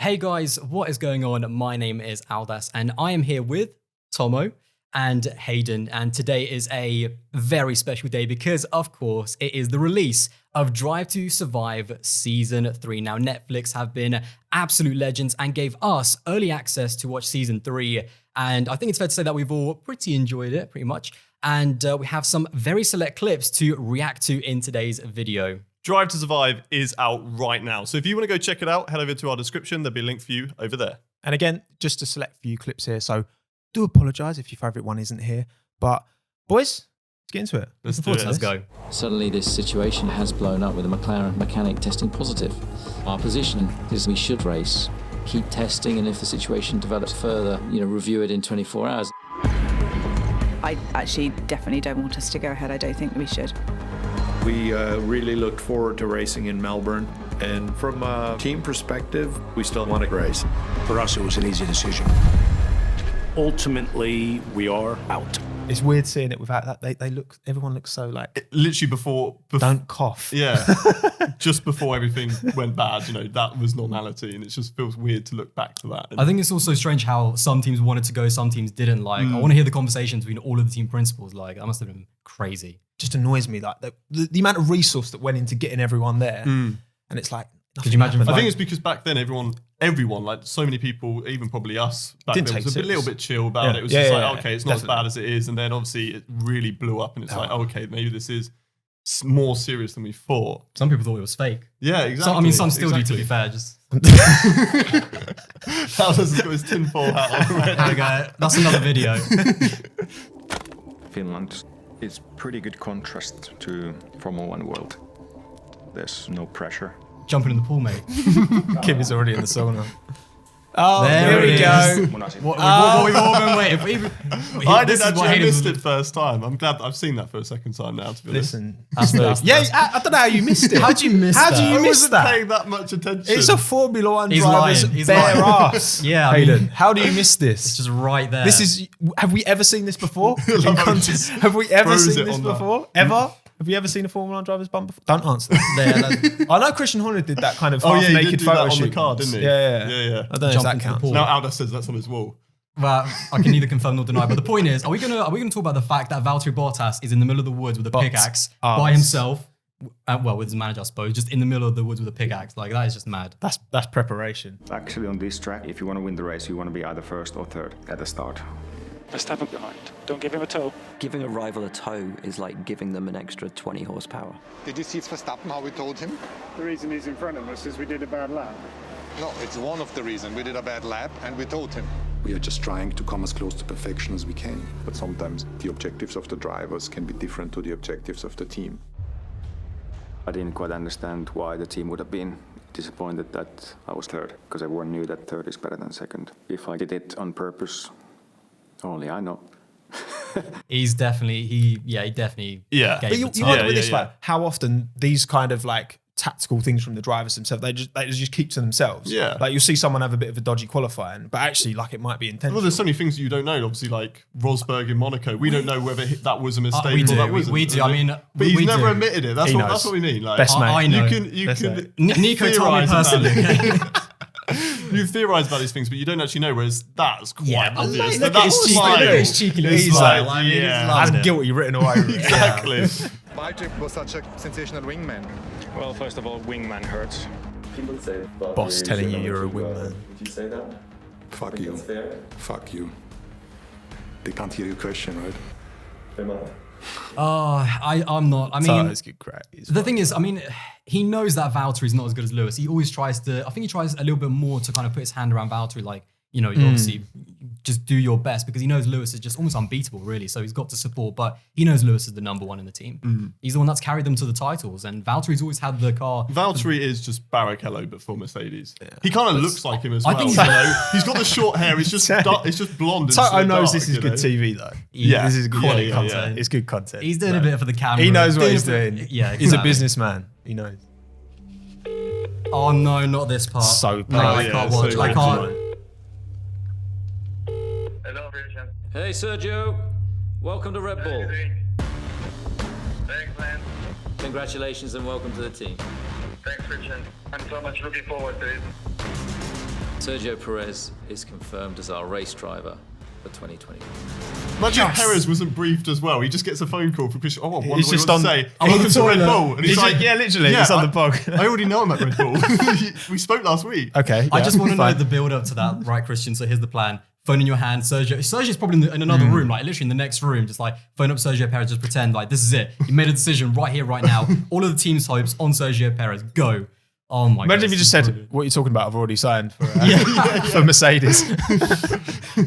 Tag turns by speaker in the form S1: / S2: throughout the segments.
S1: Hey guys, what is going on? My name is Aldas and I am here with Tomo and Haydon, and today is a very special day because of course it is the release of Drive to Survive Season 3. Now Netflix have been absolute legends and gave us early access to watch Season 3, and I think it's fair to say that we've all pretty enjoyed it, pretty much, and we have some very select clips to react to in today's video.
S2: Drive to Survive is out right now. So if you want to go check it out, head over to our description. There'll be a link for you over there.
S3: And again, just a select few clips here. So do apologise if your favourite one isn't here. But boys, let's get into it.
S2: Let's do it.
S1: Let's go.
S4: Suddenly this situation has blown up with a McLaren mechanic testing positive. Our position is we should race, keep testing, and if the situation develops further, review it in 24 hours.
S5: I actually definitely don't want us to go ahead. I don't think we should.
S6: We really looked forward to racing in Melbourne, and from a team perspective, we still want to race.
S7: For us, it was an easy decision. Ultimately, we are out.
S3: It's weird seeing it without that. Everyone looks so like...
S2: Literally before...
S3: Don't cough.
S2: Yeah. Just before everything went bad, that was normality, and it just feels weird to look back to that.
S1: I think it's also strange how some teams wanted to go, some teams didn't. I want to hear the conversations between all of the team principals. That must have been crazy.
S3: Just annoys me, the amount of resource that went into getting everyone there, and it's like...
S1: Could you imagine?
S2: I think it's because back then everyone, like so many people, even probably us, back then was a little bit chill about it. It was just okay, it's not as bad as it is. And then obviously it really blew up, and it's okay, maybe this is more serious than we thought.
S1: Some people thought it was fake.
S2: Yeah, exactly.
S1: Some still do, to be fair. Just
S2: How does he got his tinfoil hat on already?
S1: That's another video.
S8: Finland is pretty good contrast to Formula One world. There's no pressure.
S1: Jumping in the pool, mate.
S3: Kim is already in the sauna.
S1: Oh, there we go. What we've all been waiting for.
S2: I did actually. I missed it first time. I'm glad I've seen that for a second time now. To be honest.
S3: Listen,
S1: that's
S3: I don't know how you missed it.
S1: How'd you miss that?
S3: I
S2: wasn't paying that much attention.
S3: It's a Formula One
S1: He's
S3: driver's
S1: lying. He's
S3: bare
S1: lying.
S3: ass.
S1: Yeah,
S3: Haydon, how do you miss this?
S1: It's just right there.
S3: Have we ever seen this before? Have we ever seen this before? Ever? Have you ever seen a Formula 1 driver's bum before? Don't answer that. I know Christian Horner did that kind of half-naked photo shoot
S2: on the car, didn't he?
S3: Yeah.
S2: I
S3: don't know if that counts.
S2: Now Alda says that's on his wall.
S1: Well, I can neither confirm nor deny. But the point is, are we gonna talk about the fact that Valtteri Bottas is in the middle of the woods with a pickaxe by himself? With his manager, I suppose, just in the middle of the woods with a pickaxe. That is just mad.
S3: That's preparation.
S8: Actually, on this track, if you want to win the race, you want to be either first or third at the start.
S7: Verstappen behind. Don't give him a tow.
S9: Giving a rival a tow is like giving them an extra 20 horsepower.
S10: Did you see Verstappen, how we told him?
S11: The reason he's in front of us is we did a bad lap.
S10: No, it's one of the reasons. We did a bad lap and we told him.
S12: We are just trying to come as close to perfection as we can. But sometimes the objectives of the drivers can be different to the objectives of the team.
S8: I didn't quite understand why the team would have been disappointed that I was third, because everyone knew that third is better than second. If I did it on purpose, only I know.
S1: He definitely gave
S3: But you
S1: the
S3: wonder with this, how often these kind of tactical things from the drivers themselves, they just keep to themselves.
S2: Yeah.
S3: You'll see someone have a bit of a dodgy qualifying, but actually it might be intentional.
S2: Well, there's so many things that you don't know. Obviously, like Rosberg in Monaco, we don't know whether that was a mistake
S1: we
S2: or
S1: do.
S2: that wasn't.
S1: We do. I mean,
S2: but he's
S1: we
S2: never
S1: do.
S2: admitted it. That's what we mean.
S3: Best mate.
S1: I know.
S2: You can
S1: Nico told me personally.
S2: You theorise about these things, but you don't actually know. Whereas that's quite obvious.
S3: Look at his cheeky.
S1: It's cheeky.
S3: He's that's guilty written away.
S2: Exactly.
S10: Valtteri was such a sensational wingman.
S7: Well, first of all, wingman hurts.
S8: People say
S3: Boss telling you you're a wingman.
S8: Would you say that?
S12: Fuck you. Fuck you. They can't hear your question, right?
S1: I'm not. I mean,
S3: it's good crack.
S1: The thing is, he knows that Valtteri's not as good as Lewis. He always tries to. I think he tries a little bit more to kind of put his hand around Valtteri. You obviously just do your best because he knows Lewis is just almost unbeatable, really. So he's got to support, but he knows Lewis is the number one in the team. He's the one that's carried them to the titles, and Valtteri's always had the car.
S2: Valtteri is just Barrichello, but for Mercedes. Yeah. He kind of looks like him as well.
S1: Think
S2: he's got the short hair. It's just blonde. And
S3: Toto knows
S2: dark,
S3: this is good TV though.
S2: Yeah,
S3: this is good quality content.
S2: Yeah.
S3: It's good content.
S1: He's doing a bit for the camera.
S3: He knows what he's doing.
S1: Yeah,
S3: he's a businessman. He knows.
S1: Oh no, not this part.
S3: So
S1: no, I can't watch. I can't.
S11: Hello, Christian.
S4: Hey Sergio, welcome to Red Bull.
S11: Thanks, man.
S4: Congratulations and welcome to the team.
S11: Thanks, Christian. I'm so much looking forward to it.
S4: Sergio Perez is confirmed as our race driver for 2020.
S2: Imagine Perez wasn't briefed as well. He just gets a phone call from Christian. Oh, I wonder
S3: He's
S2: what
S3: just
S2: he wants to say. I'm on the Red Bull. And he's like,
S3: yeah, literally, he's on the bog.
S2: I already know I'm at Red Bull. We spoke last week.
S3: Okay.
S1: I just want to know the build up to that, right, Christian? So here's the plan. Phone in your hand, Sergio. Sergio's probably in another room, like literally in the next room, just like phone up Sergio Perez, just pretend like this is it. You made a decision right here, right now. All of the team's hopes on Sergio Perez. Go. Oh my god.
S3: Imagine if you just said, what you're talking about, I've already signed for, for Mercedes.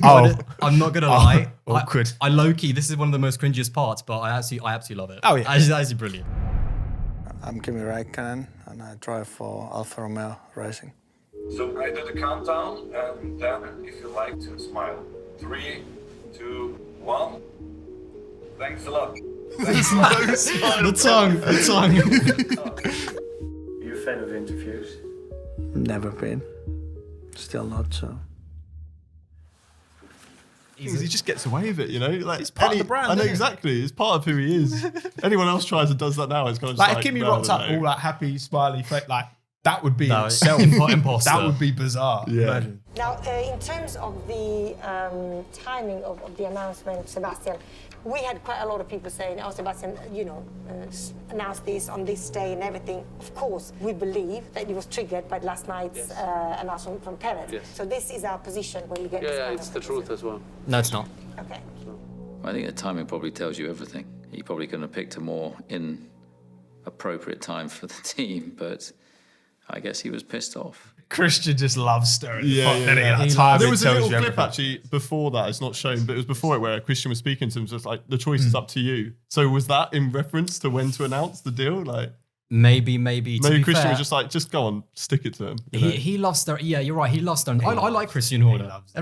S1: I'm not going to lie.
S3: Awkward.
S1: I low-key, this is one of the most cringiest parts, but I absolutely love it.
S3: Oh, yeah.
S1: It's actually brilliant.
S13: I'm Kimi Räikkönen, and I drive for Alfa Romeo Racing.
S14: So I do the countdown, and then if you like to smile. 3, 2, 1. Thanks a lot. Thanks a lot.
S1: The tongue.
S11: Are you a fan of interviews?
S13: Never been. Still not so.
S2: He just gets away with it, you know. Like
S3: it's part of the brand.
S2: I know exactly. It's part of who he is. Anyone else tries and does that now, it's kind of
S3: like if Kimi rocked up all like happy, smiley, fake, like that would be itself.
S1: Imposter.
S3: That would be bizarre.
S2: Yeah.
S3: Imagine.
S15: Now, in terms of the timing of the announcement, Sebastian, we had quite a lot of people saying, "Oh, Sebastian, announce this on this day and everything." Of course, we believe that it was triggered by last night's announcement from Perez.
S4: Yes.
S15: So this is our position when we get this kind
S4: it's
S15: of
S4: the truth as well.
S1: No, it's not.
S15: Okay.
S4: I think the timing probably tells you everything. He probably couldn't have picked a more inappropriate time for the team, but I guess he was pissed off.
S3: Christian just loves stirring.
S2: There was a little clip actually before that. It's not shown, but it was before it where Christian was speaking to him, just like the choice is up to you. So was that in reference to when to announce the deal? Like
S1: maybe.
S2: Maybe Christian was just like, just go on, stick it to him.
S1: He loves stirring. Yeah, you're right. He loves stirring. I like Christian Horner. I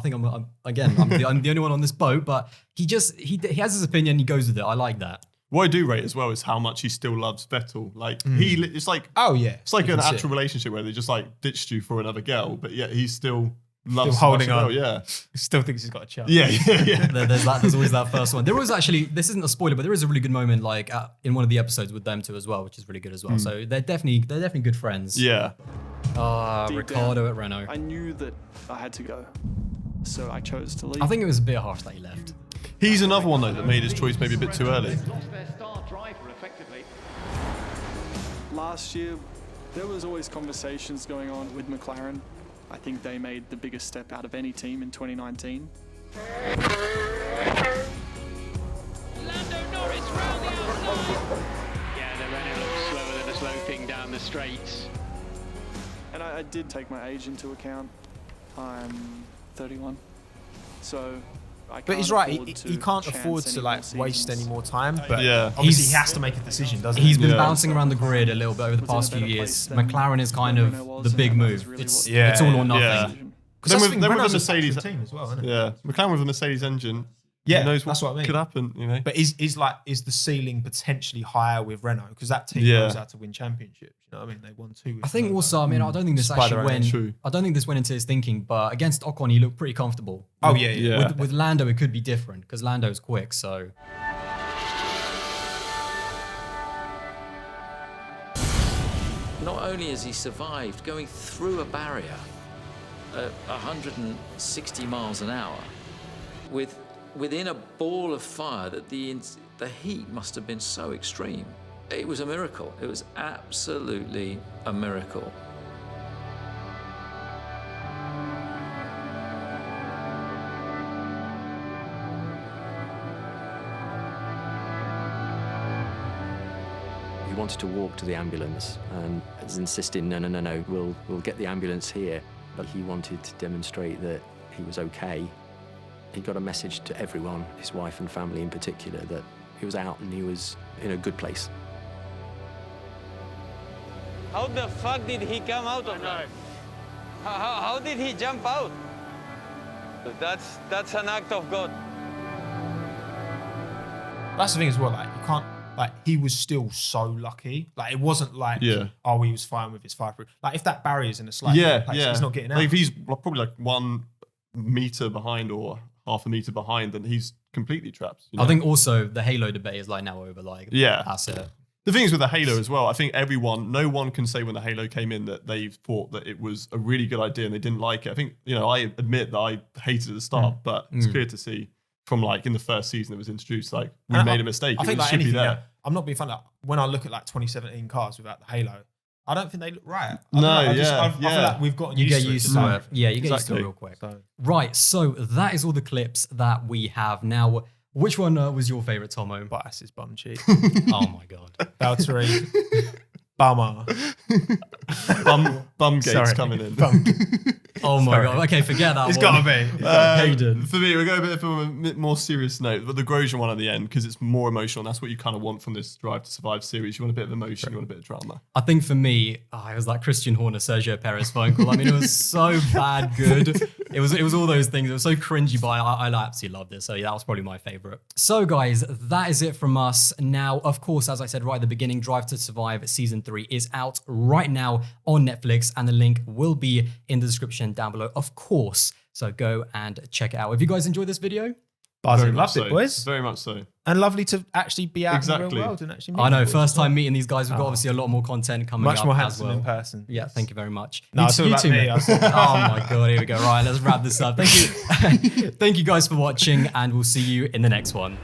S1: think I'm the only one on this boat, but he has his opinion. He goes with it. I like that.
S2: What I do rate as well is how much he still loves Vettel. Like it's like it's like an actual relationship where they just like ditched you for another girl, but yet he still loves
S3: holding on.
S2: Yeah,
S3: he still thinks he's got a chance.
S2: Yeah.
S1: There's always that first one. There was actually, this isn't a spoiler, but there is a really good moment like in one of the episodes with them two as well, which is really good as well. So they're definitely good friends.
S2: Yeah.
S1: Ricciardo at Renault.
S16: I knew that I had to go, so I chose to leave.
S1: I think it was a bit harsh that he left.
S2: He's another one though that made his choice maybe a bit too early.
S16: Last year, there was always conversations going on with McLaren. I think they made the biggest step out of any team in 2019.
S17: Lando Norris round the outside. Yeah, the Renault looks slower than a slow thing down the straights.
S16: And I did take my age into account. I'm 31, so
S3: but he's right. He can't afford to like waste any more time. But obviously he has to make a decision, doesn't he?
S1: He's been bouncing around the grid a little bit over the past few years. McLaren is kind of the big move. It's all or nothing.
S2: Then with a Mercedes
S3: team as well, isn't it?
S2: Yeah, McLaren with a Mercedes engine.
S3: Yeah,
S2: who knows
S3: that's what I mean.
S2: Could happen, you know.
S3: But is the ceiling potentially higher with Renault because that team goes out to win championships? You know what I mean? They won 2.
S1: I think also, I don't think this actually went. I don't think this went into his thinking, but against Ocon, he looked pretty comfortable. With Lando, it could be different because Lando's quick. So.
S4: Not only has he survived going through a barrier at 160 miles an hour, within a ball of fire that the heat must have been so extreme. It was a miracle. It was absolutely a miracle.
S18: He wanted to walk to the ambulance and was insisting, no, we'll get the ambulance here. But he wanted to demonstrate that he was okay. He got a message to everyone, his wife and family in particular, that he was out and he was in a good place.
S19: How the fuck did he come out of that? How did he jump out? That's an act of God.
S3: That's the thing as well, like you can't, like he was still so lucky. Like it wasn't like, he was fine with his fireproof. Like if that barrier's in a slight place, he's not getting out.
S2: Like if he's probably like 1 meter behind or half a meter behind, then he's completely trapped. You know?
S1: I think also the Halo debate is like now over. Like, that's it.
S2: The thing is with the Halo as well, I think no one can say when the Halo came in that they thought that it was a really good idea and they didn't like it. I think, I admit that I hated it at the start, but it's clear to see from like in the first season it was introduced, like we made a mistake.
S3: I think like
S2: should be there.
S3: I'm not being funny. Like, when I look at like 2017 cars without the Halo, I don't think they look right. I feel like we've gotten
S1: used to it.
S3: Yeah,
S1: you get used to it real quick. Right, so that is all the clips that we have. Now, which one was your favourite, Tomo?
S3: Bottas's bum cheek.
S1: Oh my God.
S3: Valtteri. Bummer.
S2: Bum gates coming in.
S1: Oh my God. Okay, forget that
S3: It's
S1: one.
S3: got to be.
S2: Haydon. For me, we'll go a bit more serious note, but the Grosjean one at the end, because it's more emotional, and that's what you kind of want from this Drive to Survive series. You want a bit of emotion, you want a bit of drama.
S1: I think for me, it was like Christian Horner, Sergio Perez phone call. I mean, it was so bad good. It was all those things. It was so cringy, but I absolutely loved it. So yeah, that was probably my favorite. So guys, that is it from us. Now, of course, as I said right at the beginning, Drive to Survive Season 3 is out right now on Netflix, and the link will be in the description down below, of course. So go and check it out. If you guys enjoyed this video,
S3: loved it, boys.
S2: Very much so.
S3: And lovely to actually be out in the real world and actually meet
S1: I know,
S3: people.
S1: first time meeting these guys. We've got obviously a lot more content coming up.
S3: Much more
S1: as
S3: handsome
S1: well.
S3: in person.
S1: Yeah, thank you very much.
S3: No, it's all about me.
S1: Oh my God, here we go. Right, let's wrap this up. Thank you. Thank you guys for watching, and we'll see you in the next one.